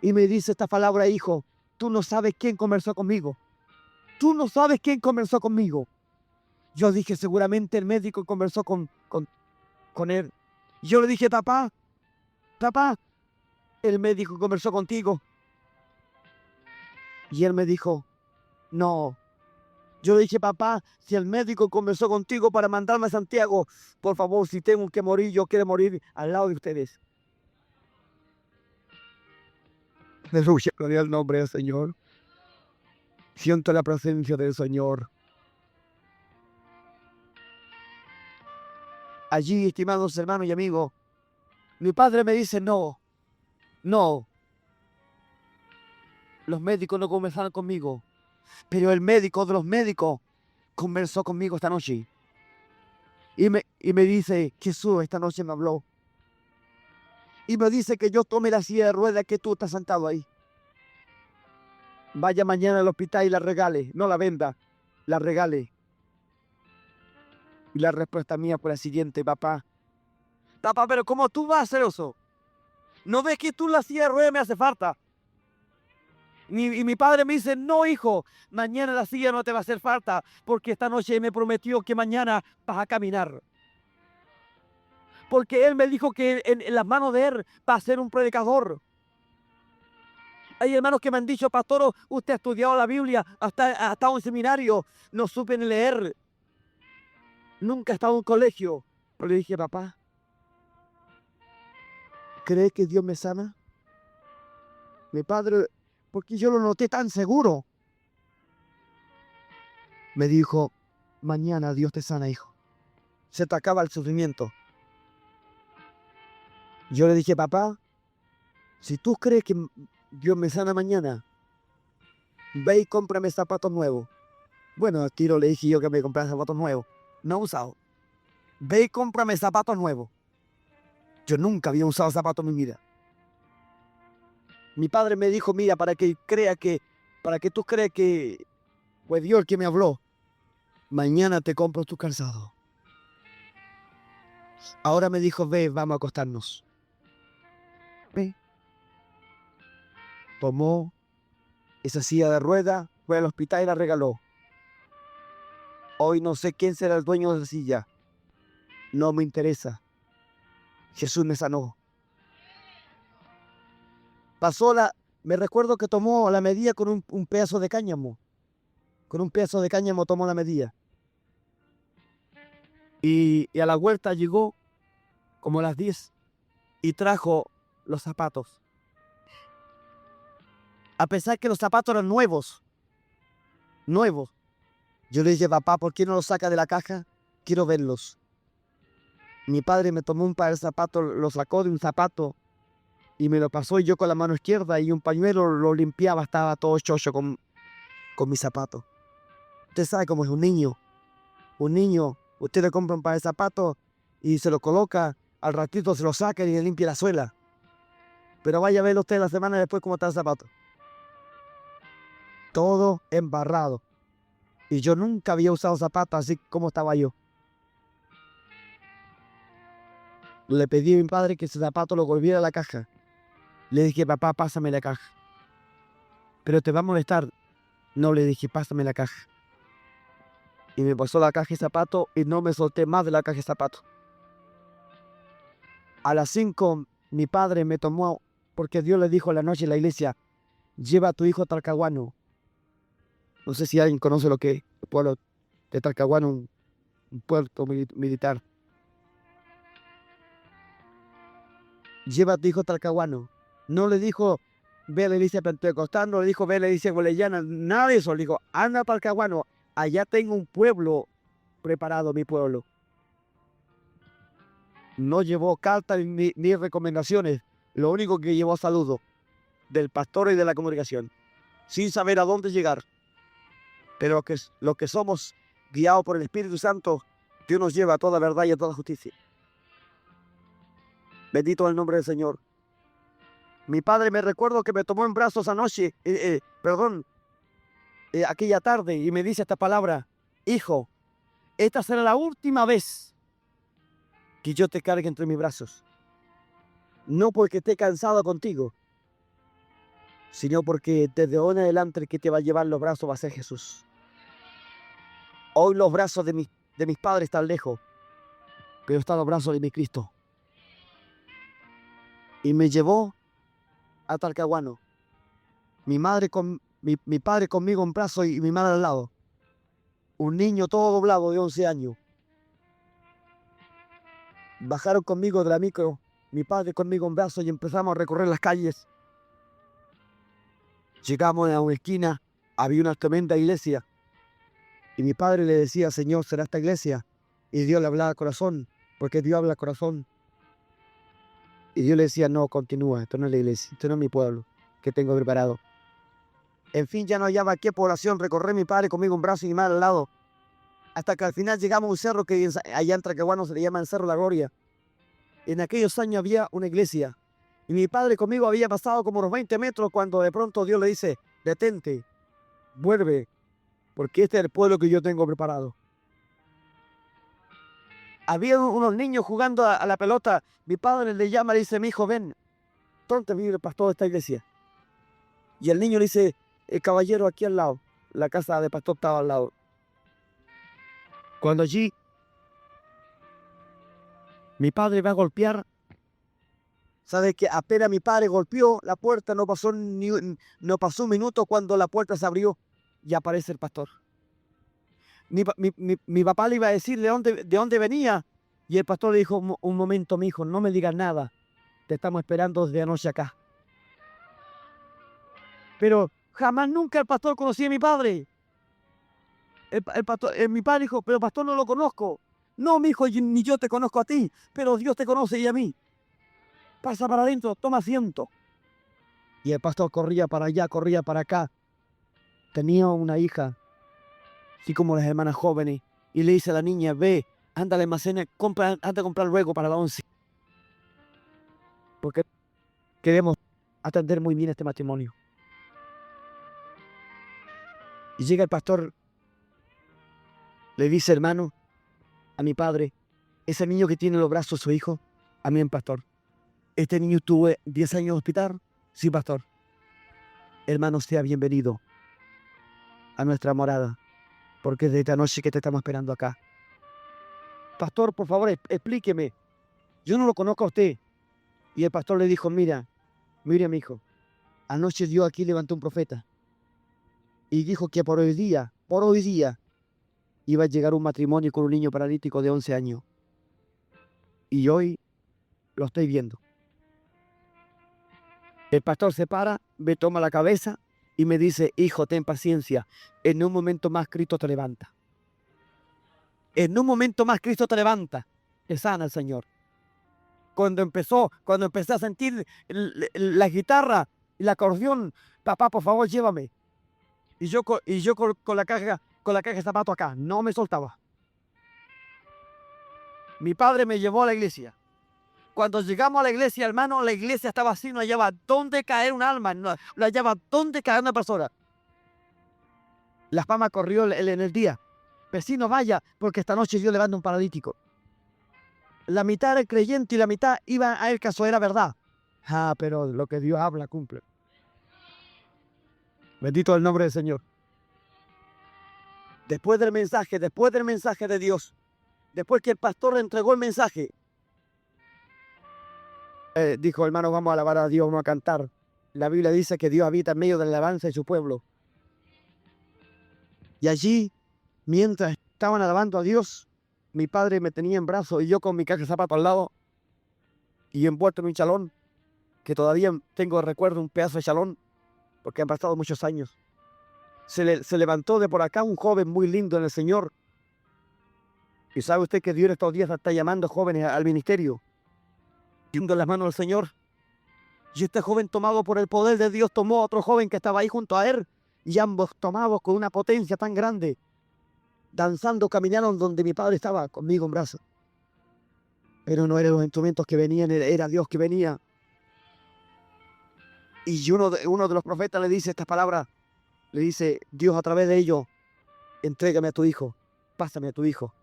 Y me dice esta palabra, hijo, tú no sabes quién conversó conmigo. Tú no sabes quién conversó conmigo. Yo dije, seguramente el médico conversó con él. Yo le dije, papá, el médico conversó contigo. Y él me dijo, no. Yo le dije, papá, si el médico conversó contigo para mandarme a Santiago, por favor, si tengo que morir, yo quiero morir al lado de ustedes. Aleluya, gloria al nombre del Señor. Siento la presencia del Señor. Allí, estimados hermanos y amigos, mi padre me dice, no. Los médicos no conversaron conmigo, pero el médico de los médicos conversó conmigo esta noche. Y me dice, Jesús esta noche me habló. Y me dice que yo tome la silla de ruedas que tú estás sentado ahí. Vaya mañana al hospital y la regale, no la venda, la regale. Y la respuesta mía fue la siguiente, papá, pero ¿cómo tú vas a hacer eso? ¿No ves que tú la silla de ruedas me hace falta? Y mi padre me dice, no, hijo, mañana la silla no te va a hacer falta, porque esta noche me prometió que mañana vas a caminar. Porque él me dijo que en las manos de él va a ser un predicador. Hay hermanos que me han dicho, pastor, usted ha estudiado la Biblia, ha estado en un seminario, no supe ni leer. Nunca he estado en un colegio. Pero le dije, papá, ¿cree que Dios me sana? Mi padre, porque yo lo noté tan seguro. Me dijo, mañana Dios te sana, hijo. Se te acaba el sufrimiento. Yo le dije, papá, si tú crees que Dios me sana mañana. Ve y cómprame zapatos nuevos. Bueno, al tiro le dije yo que me comprara zapatos nuevos. No usado. Ve y cómprame zapatos nuevos. Yo nunca había usado zapatos en mi vida. Mi padre me dijo, mira, para que tú creas que fue Dios el que me habló, mañana te compro tu calzado. Ahora me dijo, ve, vamos a acostarnos. Ve. Tomó esa silla de ruedas, fue al hospital y la regaló. Hoy no sé quién será el dueño de esa silla. No me interesa. Jesús me sanó. Me recuerdo que tomó la medida con un pedazo de cáñamo. Con un pedazo de cáñamo tomó la medida. Y a la vuelta llegó como a las 10 y trajo los zapatos. A pesar que los zapatos eran nuevos. Nuevos. Yo le dije, papá, ¿por qué no los saca de la caja? Quiero verlos. Mi padre me tomó un par de zapatos, lo sacó de un zapato y me lo pasó, y yo con la mano izquierda y un pañuelo lo limpiaba, estaba todo chocho con mi zapato. Usted sabe cómo es un niño. Un niño, usted le compra un par de zapatos y se lo coloca, al ratito se lo saca y le limpia la suela. Pero vaya a ver usted la semana después cómo está el zapato. Todo embarrado. Y yo nunca había usado zapatos así como estaba yo. Le pedí a mi padre que ese zapato lo volviera a la caja. Le dije, papá, pásame la caja. Pero te va a molestar. No, le dije, pásame la caja. Y me pasó la caja de zapatos y no me solté más de la caja de zapatos. A las 5 mi padre me tomó, porque Dios le dijo en la noche en la iglesia, lleva a tu hijo a Talcahuano. No sé si alguien conoce lo que es el pueblo de Talcahuano, un puerto militar. Lleva a tu hijo a Talcahuano. No le dijo, ve a la iglesia pentecostal, no le dijo, ve a la iglesia boleyana, nada de eso. Le dijo, anda a Talcahuano, allá tengo un pueblo preparado, mi pueblo. No llevó cartas ni recomendaciones, lo único que llevó saludos del pastor y de la congregación, sin saber a dónde llegar. Pero los que somos guiados por el Espíritu Santo, Dios nos lleva a toda verdad y a toda justicia. Bendito el nombre del Señor. Mi padre me recuerdo que me tomó en brazos anoche, aquella tarde, y me dice esta palabra, hijo, esta será la última vez que yo te cargue entre mis brazos. No porque esté cansado contigo, sino porque desde hoy en adelante el que te va a llevar los brazos va a ser Jesús. Hoy los brazos de mis padres están lejos, pero están los brazos de mi Cristo. Y me llevó a Talcahuano. Mi padre conmigo en brazos y mi madre al lado. Un niño todo doblado de 11 años. Bajaron conmigo de la micro, mi padre conmigo en brazos, y empezamos a recorrer las calles. Llegamos a una esquina, había una tremenda iglesia. Y mi padre le decía, Señor, ¿será esta iglesia? Y Dios le hablaba al corazón, porque Dios habla al corazón. Y Dios le decía, no, continúa, esto no es la iglesia, esto no es mi pueblo, que tengo preparado. En fin, ya no hallaba qué población recorrer, mi padre conmigo en brazos y mi madre al lado. Hasta que al final llegamos a un cerro que allá en Talcahuano se le llama el Cerro La Gloria. En aquellos años había una iglesia. Y mi padre conmigo había pasado como unos 20 metros cuando de pronto Dios le dice, detente, vuelve, porque este es el pueblo que yo tengo preparado. Había unos niños jugando a la pelota. Mi padre le llama y le dice, mi hijo, ven, ¿dónde vive el pastor de esta iglesia? Y el niño le dice, el caballero aquí al lado. La casa de pastor estaba al lado. Cuando allí mi padre va a golpear, ¿sabe que apenas mi padre golpeó la puerta, no pasó un minuto cuando la puerta se abrió y aparece el pastor? Mi papá le iba a decir de dónde venía, y el pastor le dijo, un momento, mi hijo, no me digas nada, te estamos esperando desde anoche acá. Pero jamás nunca el pastor conocía a mi padre. Mi padre dijo, pero pastor, no lo conozco. No, mi hijo, ni yo te conozco a ti, pero Dios te conoce y a mí. Pasa para adentro, toma asiento. Y el pastor corría para allá, corría para acá. Tenía una hija, así como las hermanas jóvenes, y le dice a la niña, ve, anda al almacén, anda a comprar luego para la 11. Porque queremos atender muy bien este matrimonio. Y llega el pastor, le dice, hermano, a mi padre, ese niño que tiene en los brazos su hijo, a mí, pastor. Este niño tuvo 10 años en hospital. Sí, pastor. Hermano, sea bienvenido a nuestra morada, porque desde esta noche que te estamos esperando acá. Pastor, por favor, explíqueme. Yo no lo conozco a usted. Y el pastor le dijo, mira, mi hijo, anoche Dios aquí levantó un profeta y dijo que por hoy día, iba a llegar un matrimonio con un niño paralítico de 11 años. Y hoy lo estoy viendo. El pastor se para, me toma la cabeza y me dice, hijo, ten paciencia. En un momento más Cristo te levanta. En un momento más Cristo te levanta. Te sana el Señor. Cuando empecé a sentir la guitarra y la acordeón, papá, por favor, llévame. Y yo con la caja de zapatos acá, no me soltaba. Mi padre me llevó a la iglesia. Cuando llegamos a la iglesia, hermano, la iglesia estaba así, no hallaba dónde caer un alma, no hallaba dónde caer una persona. La fama corrió en el día. Vecino, vaya, porque esta noche Dios levanta un paralítico. La mitad era creyente y la mitad iba a el caso, era verdad. Pero lo que Dios habla cumple. Bendito el nombre del Señor. Después del mensaje de Dios, después que el pastor le entregó el mensaje, dijo, hermano, vamos a alabar a Dios, vamos a cantar. La Biblia dice que Dios habita en medio de la alabanza de su pueblo. Y allí, mientras estaban alabando a Dios, mi padre me tenía en brazos y yo con mi caja de zapatos al lado y envuelto en un chalón, que todavía tengo recuerdo un pedazo de chalón, porque han pasado muchos años. Se levantó de por acá un joven muy lindo en el Señor. Y sabe usted que Dios estos días está llamando jóvenes al ministerio, yendo las manos del Señor. Y este joven, tomado por el poder de Dios, tomó a otro joven que estaba ahí junto a él, y ambos tomados con una potencia tan grande, danzando, caminaron donde mi padre estaba conmigo en brazos. Pero no eran los instrumentos que venían, era Dios que venía. Y uno de los profetas le dice estas palabras, le dice, Dios a través de ellos, entrégame a tu hijo, pásame a tu hijo.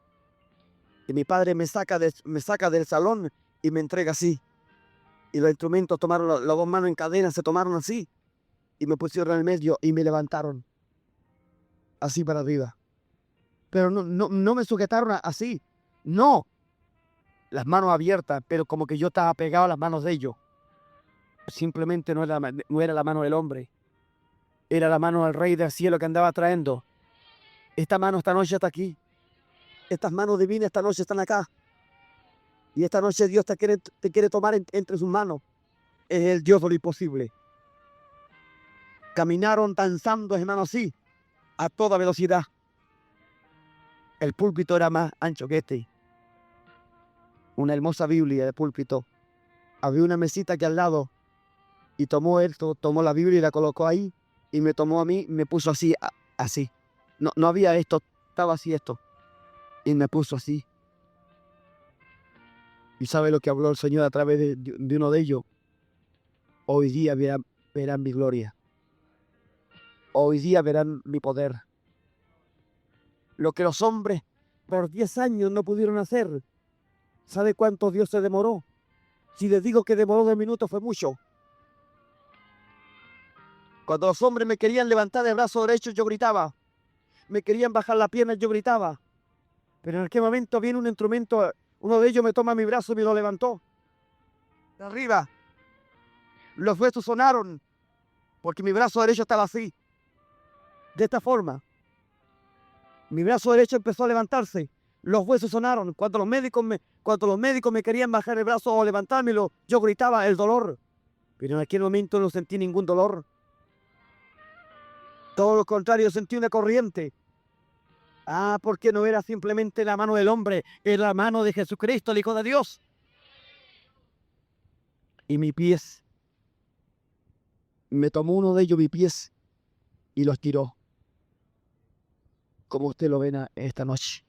Y mi padre me saca del salón y me entrega así. Y los instrumentos tomaron las dos manos en cadena, se tomaron así. Y me pusieron en el medio y me levantaron. Así para arriba. Pero no me sujetaron así. No. Las manos abiertas, pero como que yo estaba pegado a las manos de ellos. Simplemente no era la mano del hombre. Era la mano del Rey del Cielo que andaba trayendo. Esta mano esta noche está aquí. Estas manos divinas esta noche están acá. Y esta noche Dios te quiere tomar entre sus manos. Es el Dios de lo imposible. Caminaron danzando, hermano, así, a toda velocidad. El púlpito era más ancho que este. Una hermosa Biblia de púlpito. Había una mesita aquí al lado. Y tomó la Biblia y la colocó ahí. Y me tomó a mí y me puso así, así. No había esto, estaba así esto. Y me puso así. ¿Y sabe lo que habló el Señor a través de uno de ellos? Hoy día verán mi gloria. Hoy día verán mi poder. Lo que los hombres por 10 años no pudieron hacer. ¿Sabe cuánto Dios se demoró? Si les digo que demoró 2 minutos fue mucho. Cuando los hombres me querían levantar el brazo derecho, yo gritaba. Me querían bajar la pierna, yo gritaba. Pero en aquel momento viene un instrumento, uno de ellos me toma mi brazo y me lo levantó. De arriba. Los huesos sonaron, porque mi brazo derecho estaba así. De esta forma. Mi brazo derecho empezó a levantarse. Los huesos sonaron. Cuando los médicos me querían bajar el brazo o levantármelo, yo gritaba el dolor. Pero en aquel momento no sentí ningún dolor. Todo lo contrario, sentí una corriente. Porque no era simplemente la mano del hombre, era la mano de Jesucristo, el Hijo de Dios. Y mis pies me tomó uno de ellos mis pies y los tiró, como usted lo ven esta noche.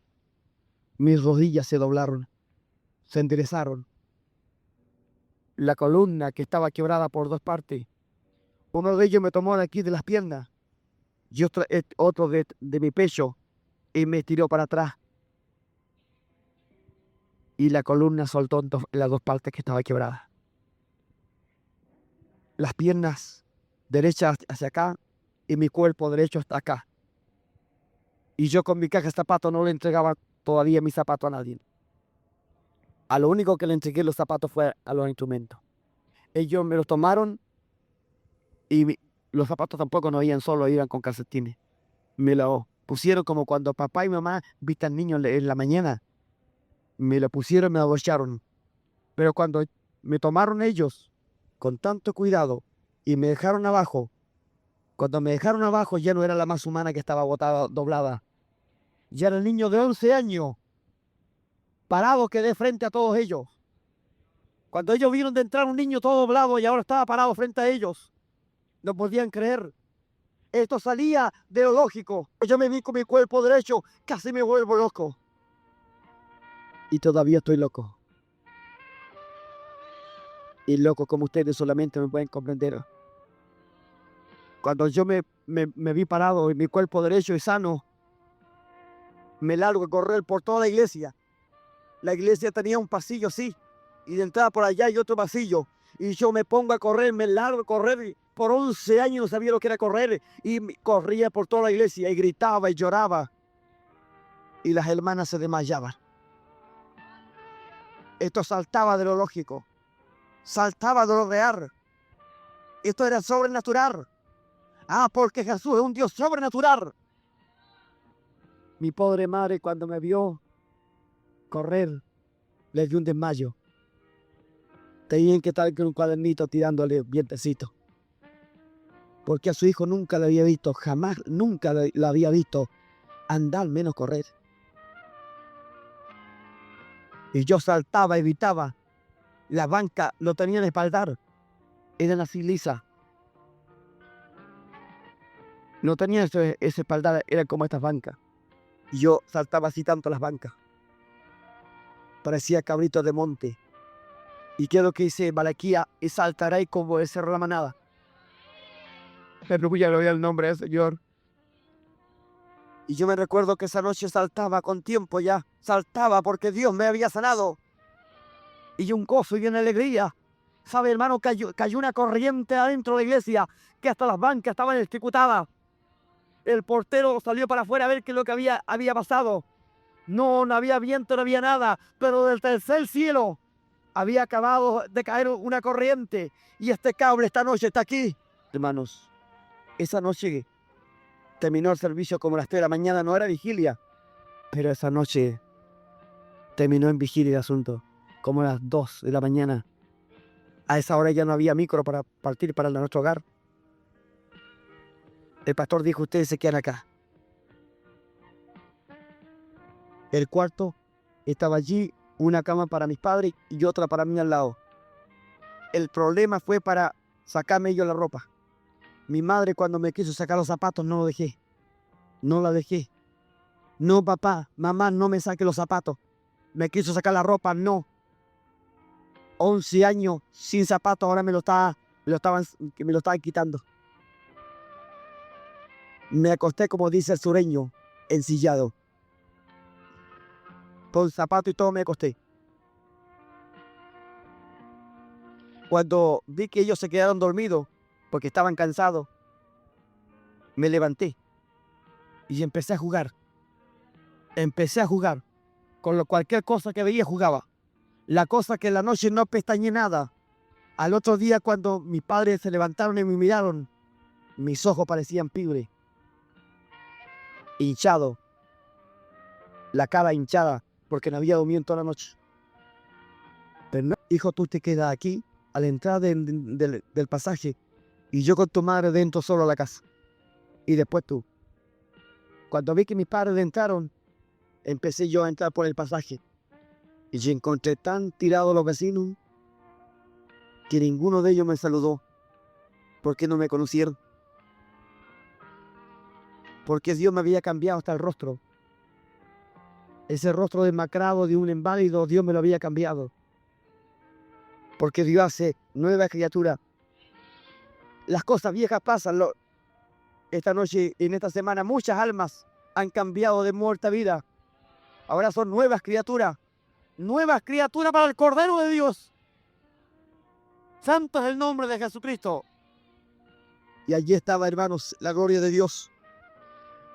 Mis rodillas se doblaron, se enderezaron. La columna que estaba quebrada por dos partes, uno de ellos me tomó de aquí de las piernas y otro de mi pecho y me tiró para atrás. Y la columna soltó en las dos partes que estaba quebrada. Las piernas derechas hacia acá y mi cuerpo derecho hasta acá. Y yo con mi caja de zapatos no le entregaba todavía mis zapatos a nadie. A lo único que le entregué los zapatos fue a los instrumentos. Ellos me los tomaron y los zapatos tampoco no iban solos, iban con calcetines. Me lo pusieron como cuando papá y mamá vistan niños en la mañana. Me lo pusieron y me abocharon. Pero cuando me tomaron ellos con tanto cuidado y me dejaron abajo, cuando me dejaron abajo ya no era la más humana que estaba botada, doblada. Ya era el niño de 11 años, parado quedé frente a todos ellos. Cuando ellos vieron de entrar un niño todo doblado y ahora estaba parado frente a ellos, no podían creer. Esto salía de lo lógico. Yo me vi con mi cuerpo derecho, casi me vuelvo loco. Y todavía estoy loco. Y loco como ustedes solamente me pueden comprender. Cuando yo me vi parado en mi cuerpo derecho y sano, me largo a correr por toda la iglesia. La iglesia tenía un pasillo así, y de entrada por allá hay otro pasillo. Y yo me pongo a correr, me largo a correr. Y por 11 años no sabía lo que era correr. Y corría por toda la iglesia y gritaba y lloraba. Y las hermanas se desmayaban. Esto saltaba de lo lógico. Saltaba de lo real. Esto era sobrenatural. Ah, porque Jesús es un Dios sobrenatural. Mi pobre madre, cuando me vio correr, le dio un desmayo. Tenían que estar con un cuadernito tirándole vientecito. Porque a su hijo nunca le había visto, jamás, nunca la había visto andar menos correr. Y yo saltaba, evitaba. La banca lo tenían espaldar. Eran así lisas. No tenían ese espaldar, eran como estas bancas. Y yo saltaba así tanto las bancas. Parecía cabrito de monte. Y qué es lo que dice Malaquía, y saltaréis como el cerro de la manada. Aleluya, gloria al nombre del Señor. Y yo me recuerdo que esa noche saltaba con tiempo ya. Saltaba porque Dios me había sanado. Y un gozo y una alegría. ¿Sabe, hermano? Cayó una corriente adentro de la iglesia que hasta las bancas estaban electrocutadas. El portero salió para afuera a ver qué es lo que había pasado. No había viento, no había nada. Pero del tercer cielo había acabado de caer una corriente. Y este cable esta noche está aquí. Hermanos, esa noche terminó el servicio como a las 3 de la mañana. No era vigilia. Pero esa noche terminó en vigilia el asunto. Como a las 2 de la mañana. A esa hora ya no había micro para partir para nuestro hogar. El pastor dijo, ustedes se quedan acá. El cuarto estaba allí, una cama para mis padres y otra para mí al lado. El problema fue para sacarme yo la ropa. Mi madre cuando me quiso sacar los zapatos no lo dejé. No la dejé. No, papá, mamá, no me saque los zapatos. Me quiso sacar la ropa, no. 11 años sin zapatos, ahora me lo estaban quitando. Me acosté, como dice el sureño, ensillado. Con zapatos y todo me acosté. Cuando vi que ellos se quedaron dormidos, porque estaban cansados, me levanté y empecé a jugar. Empecé a jugar. Con cualquier cosa que veía jugaba. La cosa que en la noche no pestañé nada. Al otro día cuando mis padres se levantaron y me miraron, mis ojos parecían pibres. Hinchado. La cara hinchada porque no había dormido en toda la noche. Pero no, hijo, tú te quedas aquí a la entrada del pasaje y yo con tu madre dentro solo a la casa. Y después tú. Cuando vi que mis padres entraron, empecé yo a entrar por el pasaje. Y yo encontré tan tirados los vecinos que ninguno de ellos me saludó. ¿Por qué no me conocieron? Porque Dios me había cambiado hasta el rostro. Ese rostro demacrado de un inválido, Dios me lo había cambiado. Porque Dios hace nueva criatura. Las cosas viejas pasan. Esta noche y en esta semana muchas almas han cambiado de muerte a vida. Ahora son nuevas criaturas. Nuevas criaturas para el Cordero de Dios. Santo es el nombre de Jesucristo. Y allí estaba, hermanos, la gloria de Dios.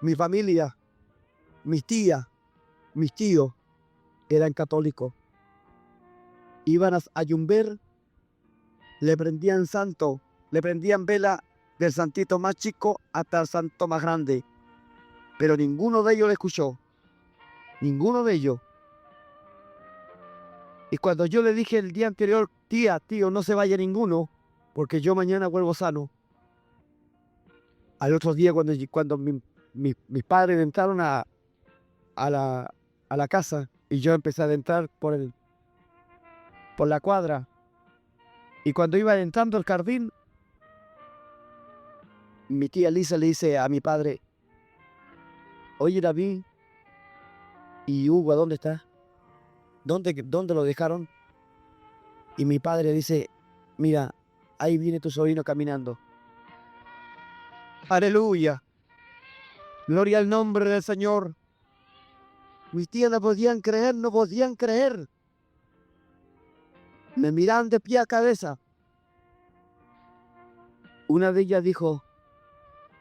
Mi familia, mis tías, mis tíos eran católicos. Iban a Yumber, le prendían santo, le prendían vela del santito más chico hasta el santo más grande. Pero ninguno de ellos le escuchó. Ninguno de ellos. Y cuando yo le dije el día anterior, tía, tío, no se vaya ninguno, porque yo mañana vuelvo sano. Al otro día, cuando mis padres entraron a la casa y yo empecé a entrar por la cuadra. Y cuando iba entrando al jardín, mi tía Lisa le dice a mi padre, oye David, ¿y Hugo dónde está? ¿Dónde lo dejaron? Y mi padre dice, mira, ahí viene tu sobrino caminando. Aleluya. Gloria al nombre del Señor. Mis tías no podían creer, no podían creer. Me miraban de pie a cabeza. Una de ellas dijo,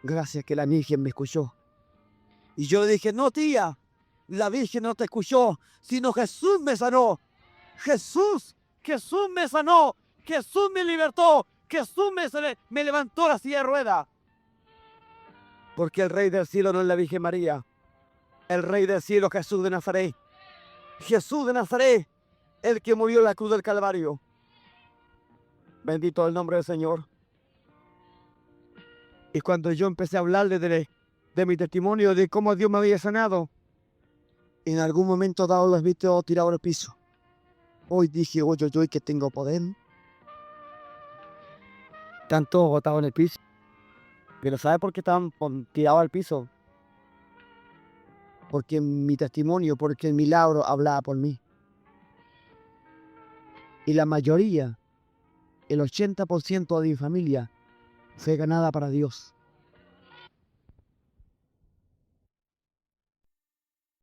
gracias que la Virgen me escuchó. Y yo le dije, no tía, la Virgen no te escuchó, sino Jesús me sanó. Jesús me sanó. Jesús me libertó. Jesús me levantó la silla de ruedas. Porque el Rey del cielo no es la Virgen María. El Rey del cielo, Jesús de Nazaret. Jesús de Nazaret, el que murió en la cruz del Calvario. Bendito el nombre del Señor. Y cuando yo empecé a hablarle de mi testimonio, de cómo Dios me había sanado, en algún momento dado los vi todos tirados al piso. Hoy dije, oye, yo que tengo poder. Están todos botados en el piso. Pero ¿sabe por qué estaban tirados al piso? Porque mi testimonio, porque el milagro hablaba por mí. Y la mayoría, el 80% de mi familia, fue ganada para Dios.